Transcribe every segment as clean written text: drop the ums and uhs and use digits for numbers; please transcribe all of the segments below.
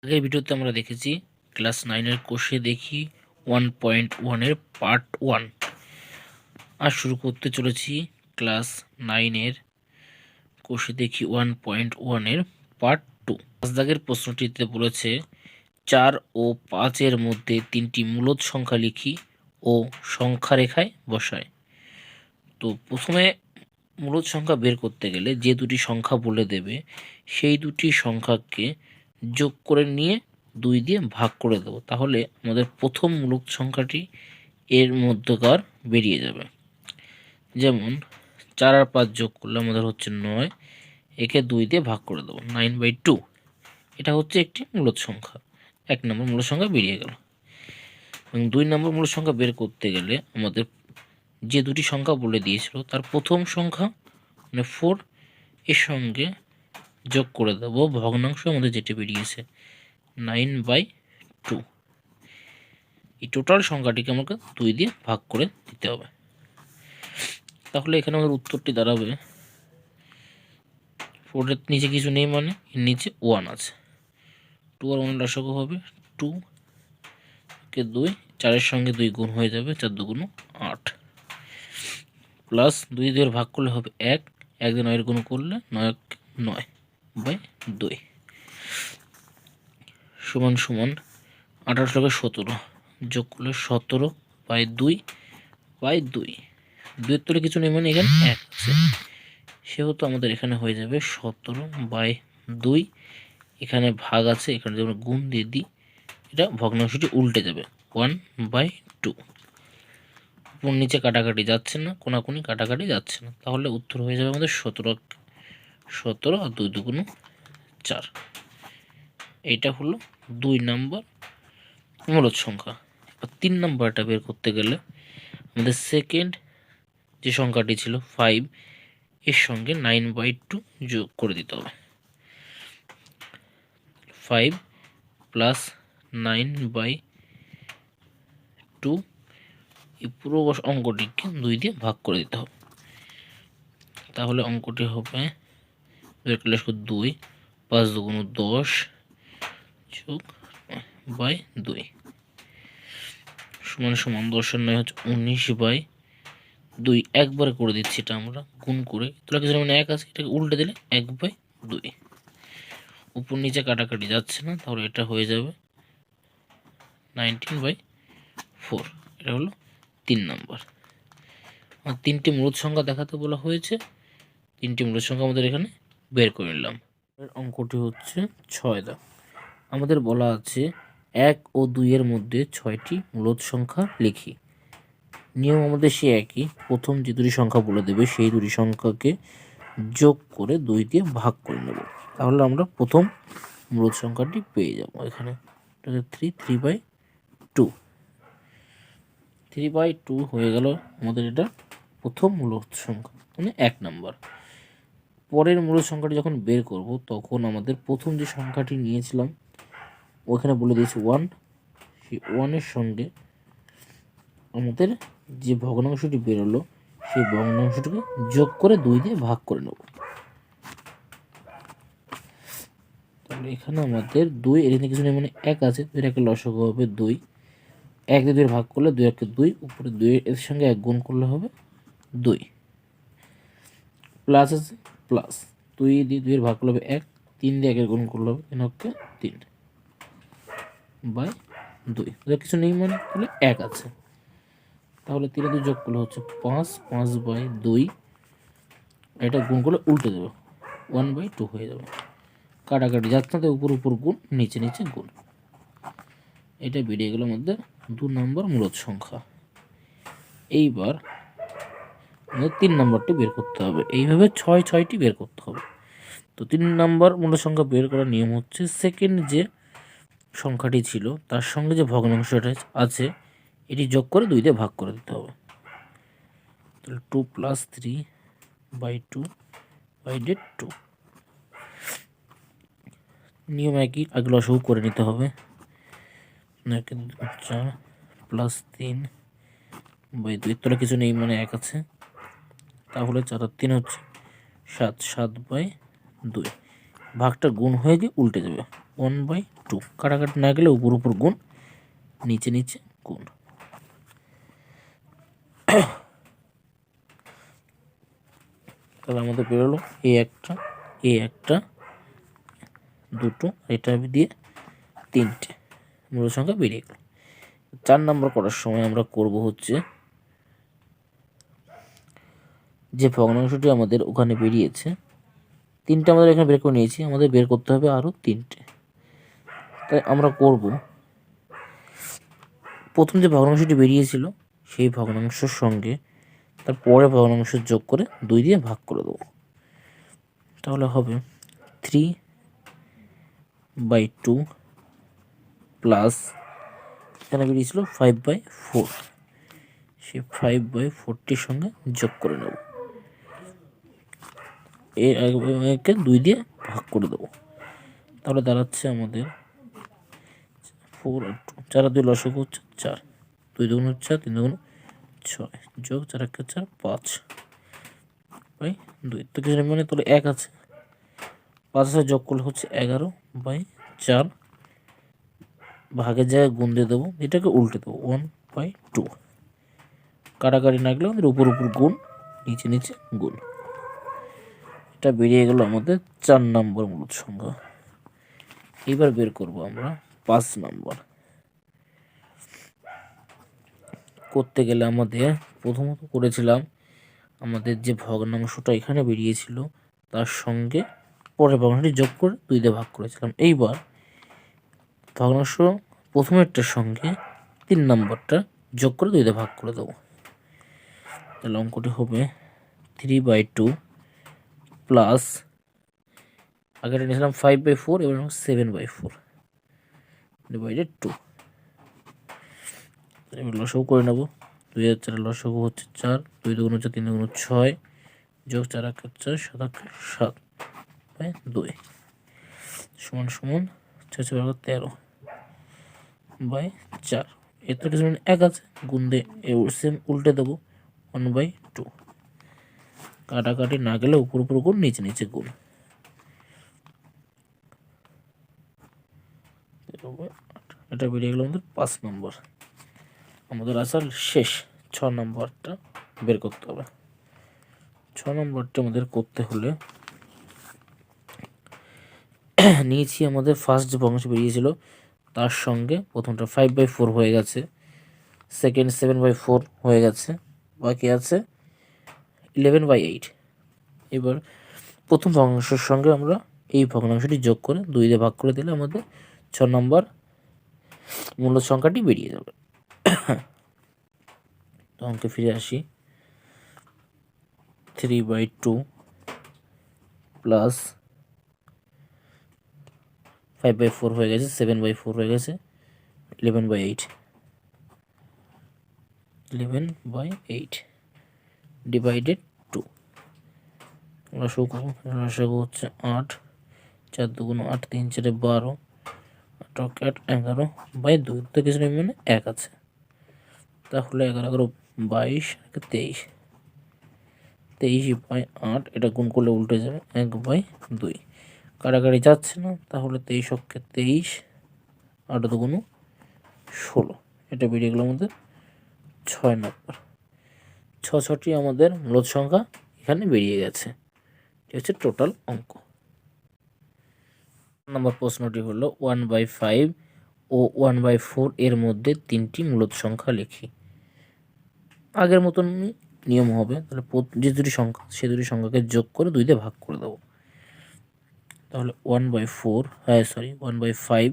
আগের ভিডিওতে আমরা দেখেছি ক্লাস 9-এর কোষে দেখি 1.1-এর পার্ট 1। আর শুরু করতে চলেছি ক্লাস 9-এর কোষে দেখি 1.1-এর পার্ট 2। 5 দাগের প্রশ্নটিতে বলেছে 4 ও 5-এর মধ্যে 3টি মূলদ সংখ্যা লিখি ও সংখ্যা রেখায় বসায়। তো প্রথমে মূলদ সংখ্যা বের করতে গেলে যে দুটি সংখ্যা বলে দেবে সেই দুটি সংখ্যাকে যোগ করে নিয়ে 2 দিয়ে ভাগ করে দেবো, তাহলে আমাদের প্রথম মূলদ সংখ্যাটি এর মধ্যকার বেরিয়ে যাবে। যেমন 4 আর 5 যোগ করলে আমাদের হচ্ছে 9, একে 2 দিয়ে ভাগ করে দেবো, 9/2। এটা হচ্ছে একটি মূলদ সংখ্যা, 1 নম্বর মূলদ সংখ্যা বেরিয়ে গেল। এবং 2 নম্বর মূলদ সংখ্যা বের করতে গেলে আমাদের যে দুটি সংখ্যা বলে দিয়েছিল তার প্রথম সংখ্যা মানে 4 এর সঙ্গে যোগ করে দেব ভগ্নাংশ আমাদের যেটি বেরিয়েছে 9/2। এই টোটাল সংখ্যাটিকে আমাকে 2 দিয়ে ভাগ করে দিতে হবে। তাহলে এখানে আমাদের উত্তরটি দাঁড়াবে 4-এর নিচে কিছু নেই, মানে এর নিচে 1 আছে। 2 আর 1 লসাগু হবে 2 কে 2, 4-এর সঙ্গে 2 গুণ হয়ে যাবে, 4 2 8, প্লাস 2 দিয়ে ভাগ করলে হবে 1, 1 দিয়ে 9-এর গুণ করলে 9/2 সমান সমান 18-17 যোগ করলে 17/2/2। 2-এর তলে কিছু নেই, মানে এখানে 1 আছে, সেহেতু আমাদের এখানে হয়ে যাবে 17/2। এখানে ভাগ আছে, এখানে যদি আমরা গুণ দিয়ে দিই এটা ভগ্নাংশটি উল্টে যাবে 1/2। উপর নিচে কাটাকাটি যাচ্ছে না, কোনাকুনি কাটাকাটি যাচ্ছে না, তাহলে উত্তর হয়ে যাবে আমাদের 17 আর 2 2 4। এইটা হলো 2 নম্বর মূলদ সংখ্যা। এবার 3 নম্বরটা বের করতে গেলে আমাদের সেকেন্ড যে সংখ্যাটি ছিল 5 এর সঙ্গে 9/2 যোগ করে দিতে হবে। 5 প্লাস 9/2 এই পুরো অঙ্কটিকে 2 দিয়ে ভাগ করে দিতে হবে। তাহলে অঙ্কটি হবে 2 5 2 10 যোগ 9/2 সমান সমান 10 আর 9 হচ্ছে 19/2। একবারে করে দিচ্ছি, এটা আমরা গুণ করে তোলা কিছু মানে 1 আছে, এটাকে উল্টে দিলে 1/2। উপর নিচে কাটাকাটি যাচ্ছে না, তাহলে এটা হয়ে যাবে 19/4। এটা হলো 3 নম্বর। আর 3টি মূলদ সংখ্যা দেখাতে বলা হয়েছে, 3টি মূলদ সংখ্যা আমাদের এখানে বের করে নিলাম। অঙ্কটি হচ্ছে 6 দাগ। আমাদের বলা আছে 1 ও 2 এর মধ্যে 6টি মূলদ সংখ্যা লিখি। নিয়ম আমাদের সে একই, প্রথম যে দুটি সংখ্যা বলে দেবে সেই দুটি সংখ্যাকে যোগ করে 2 দিয়ে ভাগ করে নেব, তাহলে আমরা প্রথম মূলদ সংখ্যাটি পেয়ে যাব। এখানে 3/2 3/2 হয়ে গেল আমাদের এটা প্রথম মূলদ সংখ্যা, মানে 1 নম্বর। পরের মূলদ সংখ্যাটি যখন বের করব তখন আমাদের প্রথম যে সংখ্যাটি নিয়েছিলাম ওখানে বলে দিয়েছি 1, সেই 1-এর সঙ্গে আমাদের যে ভগ্নাংশটি বেরোলো সেই ভগ্নাংশটিকে যোগ করে 2 দিয়ে ভাগ করে নেব। তাহলে এখানে আমাদের 2 এর কিছু নেই, মানে 1 আছে, 2 এর লসাগু হবে 2, 1 দিয়ে 2 ভাগ করলে 2 1 2, উপরে 2 এর সঙ্গে 1 গুণ করলে হবে 2, প্লাস আছে প্লাস 2 দিয়ে 2 ভাগ করলে হবে 1, 3 দিয়ে 1 গুণ করলে হবে 3/2। কিছু নেই, মানে তাহলে 1 আছে, তাহলে 3 2 যোগ করলে হচ্ছে 5/2। এটা গুণ করলে উল্টে দেবে 1/2 হয়ে যাবে। কাটাকাটি যাচ্ছে না, উপর উপর গুণ, নিচে নিচে গুণ। এটা বেরিয়ে গেল মধ্যে 2 নম্বর মূলদ সংখ্যা। এইবার আমাদের 3 নম্বরটি বের করতে হবে। এইভাবে 6টি বের করতে হবে। তো 3 নম্বর মূলদ সংখ্যা বের করার নিয়ম হচ্ছে সেকেন্ড যে সংখ্যাটি ছিল তার সঙ্গে যে ভগ্নাংশটা আছে এটি যোগ করে 2 দিয়ে ভাগ করে দিতে হবে। তাহলে 2 + 3/2/2 নিয়ম একই, আগে লসাগু করে নিতে হবে। 4 + 3/2 তোরা কিছু নেই, মানে 1 আছে, তাহলে 4 আর 3 হচ্ছে 7 7/2। ভাগটা গুণ হয়ে গিয়ে উল্টে যাবে 1/2। কাটাকাটি না গেলে উপর উপর গুণ, নিচে নিচে গুণ। তাহলে আমাদের বেরোলো এ একটা দুটো, এটা দিয়ে তিনটে মূল সংখ্যা বেরিয়ে গেল। 4 নম্বর করার সময় আমরা করব হচ্ছে যে ভগ্নাংশটি আমাদের ওখানে বেরিয়েছে, তিনটে আমাদের এখানে বের করে নিয়েছি, আমাদের বের করতে হবে আরও তিনটে। তাই আমরা করব প্রথম যে ভগ্নাংশটি বেরিয়েছিল সেই ভগ্নাংশের সঙ্গে তার পরে ভগ্নাংশ যোগ করে 2 দিয়ে ভাগ করে দেবো। তাহলে হবে 3/2 প্লাস এখানে বেরিয়েছিল 5/4, সেই 5/4টির সঙ্গে যোগ করে নেব, একে 2 দিয়ে ভাগ করে দেবো। তাহলে দাঁড়াচ্ছে আমাদের 4 আর 2, 4 আর 2 লসাগু হচ্ছে 4, 2 দুগুণ 4, 3 দুগুণ 6, যোগ 4 1 4, 5/2। তো কিছু মানে তাহলে 1 আছে, 5 সাথে যোগ করলে হচ্ছে 11/4, ভাগের জায়গায় গুণ দিয়ে দেবো, এটাকে উল্টে দেবো 1/2। কাটাকাটি না গেলে আমাদের উপর উপর গুণ, নিচে নিচে গুণ। এটা বেরিয়ে গেল আমাদের 4 নম্বর মূলদ সংখ্যা। এবার বের করব আমরা 5 নম্বর। করতে গেলে আমাদের প্রথমত করেছিলাম আমাদের যে ভগ্নাংশটা এখানে বেরিয়েছিল তার সঙ্গে পরের ভগ্নাংশটি যোগ করে 2 দিয়ে ভাগ করেছিলাম। এইবার ভগ্নাংশ প্রথমেরটার সঙ্গে 3 নম্বরটা যোগ করে 2 দিয়ে ভাগ করে দেবো। তাহলে অঙ্কটি হবে 3/2 প্লাস আগেটা নিয়েছিলাম 5/4, এবার 7/4 ডিভাইডেড 2। এবার লসাগু করে নেব, 2 আর 4 লসাগু হচ্ছে 4, 2 দুগুণ হচ্ছে 3 দুগুণ 6, যোগ 4 1 4, 7 7/2 সমান সমান 6/13/4। এর তো কিছু 1 আছে, গুণ দিয়ে সেম উল্টে দেবো 1/2। কাটাকাটি না গেলে উপর উপর গুণ, নিচে নিচে গুণ। এটা বেরিয়ে গেল আমাদের 5 নম্বর। আমাদের আসার শেষ 6 নম্বরটা বের করতে হবে। 6 নম্বরটা আমাদের করতে হলে নিয়েছি আমাদের ফার্স্ট যে ভগ্নাংশ বেরিয়েছিল তার সঙ্গে প্রথমটা 5/4 হয়ে গেছে, সেকেন্ড 7/4 হয়ে গেছে, বাকি আছে 11/8। এবার প্রথম ভগ্নাংশের সঙ্গে আমরা এই ভগ্নাংশটি যোগ করে 2 দিয়ে ভাগ করে দিলে আমাদের 6 নম্বর মূল সংখ্যাটি বেরিয়ে যাবে। তো অঙ্কে ফিরে আসি, 3/2 প্লাস 5/4 হয়ে গেছে, 7/4 হয়ে গেছে, 11/8 ডিভাইডেড 2। লসাগু হচ্ছে 8, 4 দুগুণ 8, 3 4 12, 8 8 11/2। তো কিছু নেই মানে 1 আছে, তাহলে 11 11 22, 23, 23/8। এটা গুণ করলে উল্টে যাবে 1/2। কাটাকাটি যাচ্ছে না, তাহলে 23 অক্ষে 23, 8 দুগুণ 16। এটা বেরিয়ে গেল আমাদের 6 নম্বর। 6টি আমাদের মূলদ সংখ্যা এখানে বেরিয়ে গেছে। এটা হচ্ছে টোটাল অঙ্ক। নম্বর প্রশ্নটি হলো 1/5 ও 1/4 এর মধ্যে 3টি মূলদ সংখ্যা লিখি। আগের মতন নিয়ম হবে, তাহলে যে দুটি সংখ্যা সে দুটি সংখ্যাকে যোগ করে 2 দিয়ে ভাগ করে দেবো। তাহলে 1/5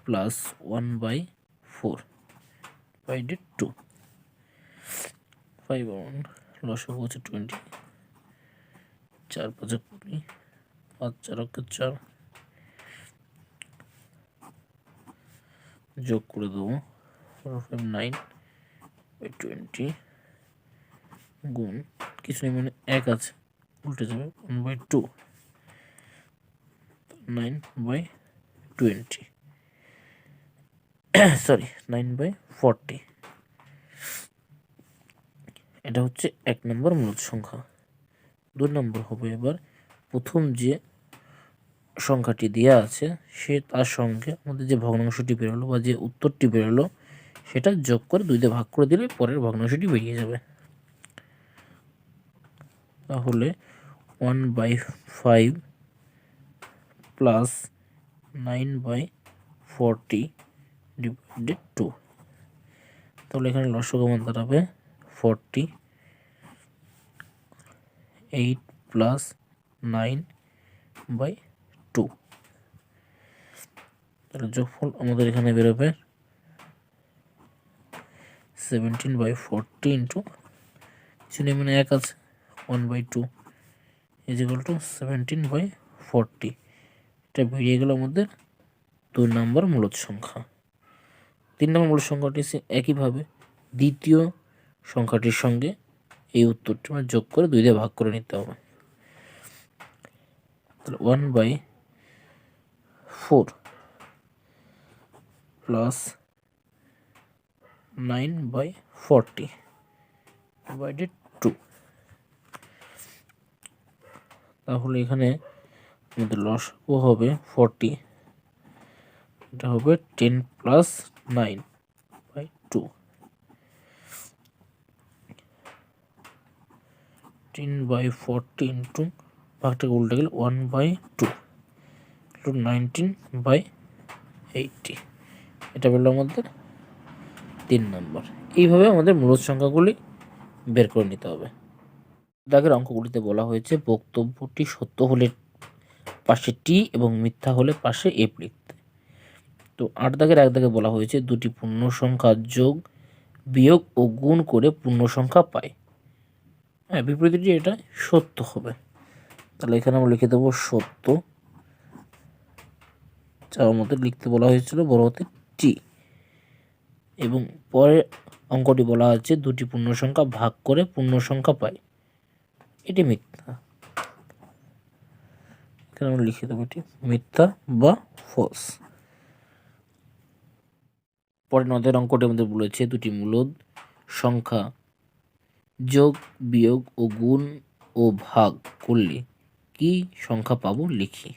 প্লাস 1/4 ডিভাইডেড 2। 5 লসাগু হচ্ছে 20, 4 5 20, 5 4 4, যোগ করে দেবো 9/20 গুণ কিছু নেই মানে 1 আছে, উল্টে যাবে 1/2, 9/20 সরি 9/40। এটা হচ্ছে 1 নম্বর মূলদ সংখ্যা। 2 নম্বর হবে এবার প্রথম যে সংখ্যাটি দেওয়া আছে সে তার সঙ্গে আমাদের যে ভগ্নাংশটি বেরোলো বা যে উত্তরটি বেরোলো সেটা যোগ করে 2 দিয়ে ভাগ করে দিলে পরের ভগ্নাংশটি বেরিয়ে যাবে। তাহলে 1/5 প্লাস 9/40 ডিভাইডেড 2। তাহলে এখানে লসাগু মান দাঁড়াবে 40, 8 প্লাস 9/2। তাহলে যোগফল আমাদের এখানে বেরোবে 17/40 ইন্টু কিছু নেই মানে 1 আছে 1/2 ইজ ইকুয়াল টু 17/40। এটা বেরিয়ে গেল আমাদের 2 নম্বর মূলদ সংখ্যা। 3 নম্বর মূলদ সংখ্যাটি একইভাবে দ্বিতীয় সংখ্যাটির সঙ্গে এই উত্তরটি আমরা যোগ করে 2 দিয়ে ভাগ করে নিতে হবে। তাহলে 1/4 প্লাস 9/40 ডিভাইডেড 2। তাহলে এখানে আমাদের লসাগু হবে 40, এটা হবে 10 প্লাস 9/2। 10/40 ইন্টু ভাগটাকে উল্টে গেলে 1/2 তো 19/80। এটা বললো আমাদের 3 নম্বর। এইভাবে আমাদের মূলদ সংখ্যাগুলি বের করে নিতে হবে। দাগের অঙ্কগুলিতে বলা হয়েছে বক্তব্যটি সত্য হলে পাশে টি এবং মিথ্যা হলে পাশে এফ লিখতে। তো 8 দাগের 1 দাগে বলা হয়েছে দুটি পূর্ণ সংখ্যা যোগ বিয়োগ ও গুণ করে পূর্ণ সংখ্যা পায়। হ্যাঁ, বিপরীতটি এটা সত্য হবে। তাহলে এখানে আমরা লিখে দেবো সত্য, যার মধ্যে লিখতে বলা হয়েছিল বড় হাতে টি, এবং পরে অঙ্কটি বলা হচ্ছে দুটি পূর্ণ সংখ্যা ভাগ করে পূর্ণ সংখ্যা পায়, এটি মিথ্যা। এখানে আমরা লিখে দেবো এটি মিথ্যা বা ফলস। পরে 9 অঙ্কটি আমাদের বলেছে দুটি মূলদ সংখ্যা যোগ বিয়োগ ও গুণ ও ভাগ করলে কি সংখ্যা পাবো লিখি।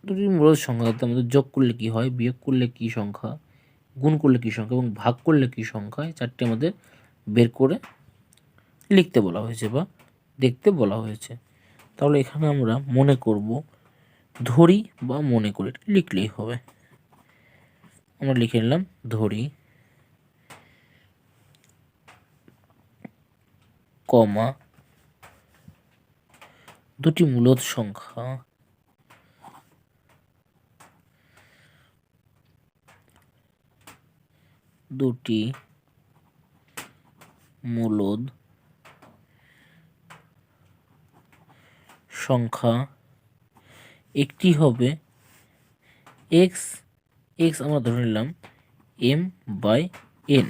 দুটি মূলদ সংখ্যা আমাদের যোগ করলে কি হয়, বিয়োগ করলে কি সংখ্যা, গুণ করলে কি সংখ্যা এবং ভাগ করলে কি সংখ্যা, চারটি আমাদের বের করে লিখতে বলা হয়েছে বা দেখতে বলা হয়েছে। তাহলে এখানে আমরা মনে করব, ধরি বা মনে করি লিখলেই হবে। আমরা লিখে নিলাম ধরি, কমা দুটি মূলদ সংখ্যা দুটি মূলদ সংখ্যা, একটি হবে এক্স, এক্স আমরা ধরে নিলাম m/n,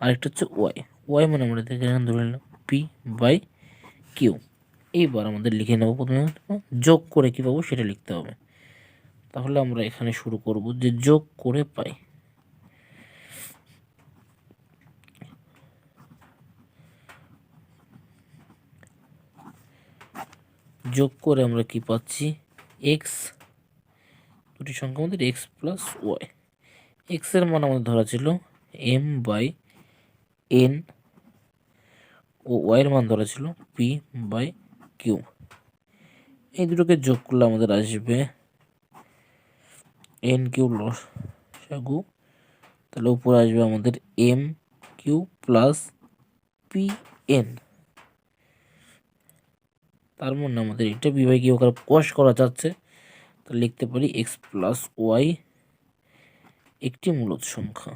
আরেকটা হচ্ছে ওয়াই, ওয়াই মানে আমরা এখানে ধরে নিলাম p/q। এইবার আমাদের লিখে নেব, প্রথমে যোগ করে কী পাবো সেটা লিখতে হবে। তাহলে আমরা এখানে শুরু করব যে যোগ করে পাই। যোগ করে আমরা কি পাচ্ছি, এক্স, দুটি সংখ্যা আমাদের এক্স প্লাস ওয়াই। এক্সের মান আমাদের ধরা ছিল m/n ও ওয়াইয়ের মান ধরা ছিল p/q। এই দুটোকে যোগ করলে আমাদের আসবে n/q লসাগু, তাহলে উপরে আসবে আমাদের m/q প্লাস p/n। তার মানে আমাদের এটা p/q আকারে প্রকাশ করা যাচ্ছে, তাহলে লিখতে পারি x প্লাস ওয়াই একটি মূলদ সংখ্যা।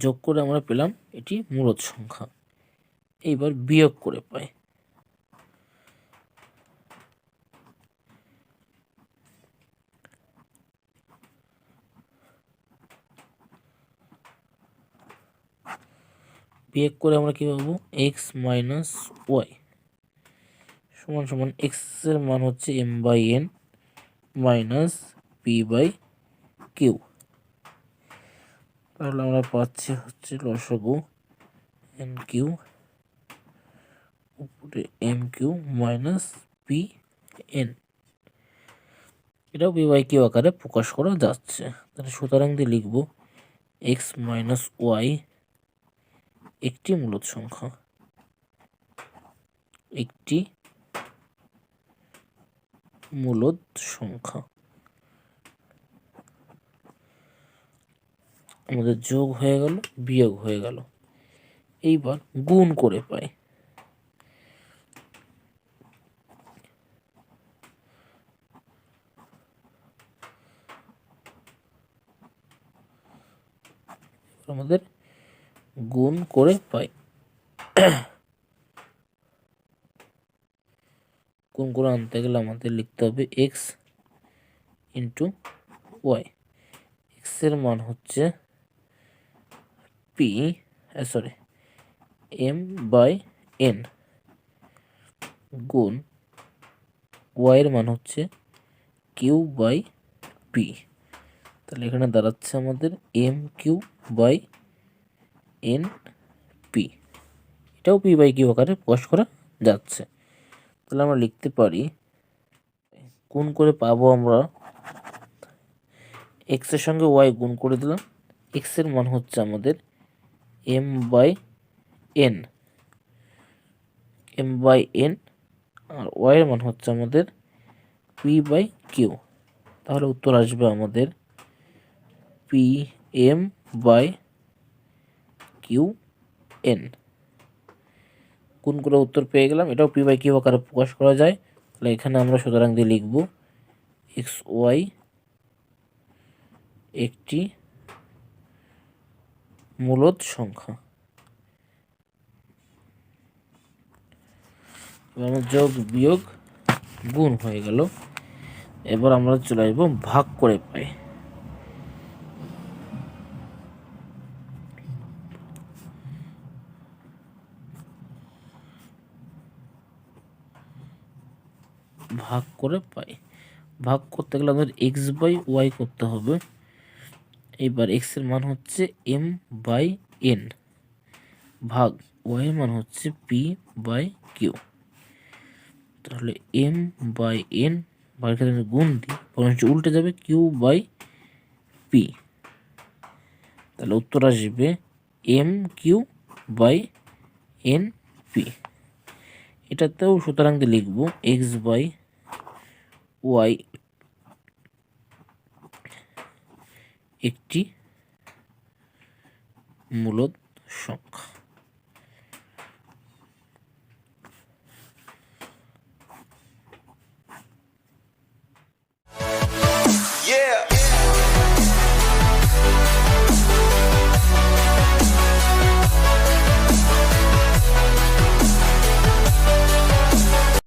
যোগ করে আমরা পেলাম এটি মূলদ সংখ্যা। এইবার বিয়োগ করে পাই। বিয়োগ করে আমরা কি পাবো, এক্স মাইনাস ওয়াই সমান সমান এক্স এর মান হচ্ছে m/n মাইনাস p/q। তাহলে আমরা পাচ্ছি হচ্ছে লসাগু এন কিউ উপরে m q minus p n, এটাও পি বাই কিউ আকারে প্রকাশ করা যাচ্ছে। তাহলে সুতরাং দিয়ে লিখব এক্স মাইনাস ওয়াই একটি মূলদ সংখ্যা, একটি মূলদ সংখ্যা। আমাদের যোগ হয়ে গেল, বিয়োগ হয়ে গেল, এইবার গুণ করে পাই। আমাদের গুণ করে পাই, গুণ করে আনতে গেলে আমাদের লিখতে হবে এক্স ইন্টু ওয়াই। এক্স এর মান হচ্ছে p sorry m by n গুণ ওয়াই এর মান হচ্ছে কিউ বাই পি। তাহলে এখানে দাঁড়াচ্ছে আমাদের m q by n p, এটাও পি বাই কিউ আকারে প্রকাশ করা যাচ্ছে। তাহলে আমরা লিখতে পারি, গুণ করে পাবো আমরা এক্স এর সঙ্গে ওয়াই গুণ করে দিলাম, এক্স এর মান হচ্ছে আমাদের m by n, m by n, আর ওয়াই এর মান হচ্ছে আমাদের পি বাই কিউ। তাহলে উত্তর আসবে আমাদের p m by q n. গুণ করে উত্তর পেয়ে গেলাম, এটাও পি বাই কিউ আকারে প্রকাশ করা যায়। তাহলে এখানে আমরা সুতরাং দিয়ে লিখব এক্স ওয়াই একটি মূলদ সংখ্যা। এবার যোগ বিয়োগ গুণ হয়ে গেল, এবার আমরা চলে আসবো ভাগ করে পাই। ভাগ করে পাই, ভাগ করতে গেলে আমাদের এক্স বাই ওয়াই করতে হবে। এবার এক্স এর মান হচ্ছে এম বাই এন ভাগ ওয়াই এর মান হচ্ছে পি বাই কিউ। তাহলে এম বাই এন বাই ক্ষেত্রে গুণ দিই, বরঞ্চ উল্টে যাবে কিউ বাই পি। তাহলে উত্তর আসবে m q by n p. এটাতেও সুতরাং দিয়ে লিখব এক্স বাই ওয়াই একটি মূলদ সংখ্যা।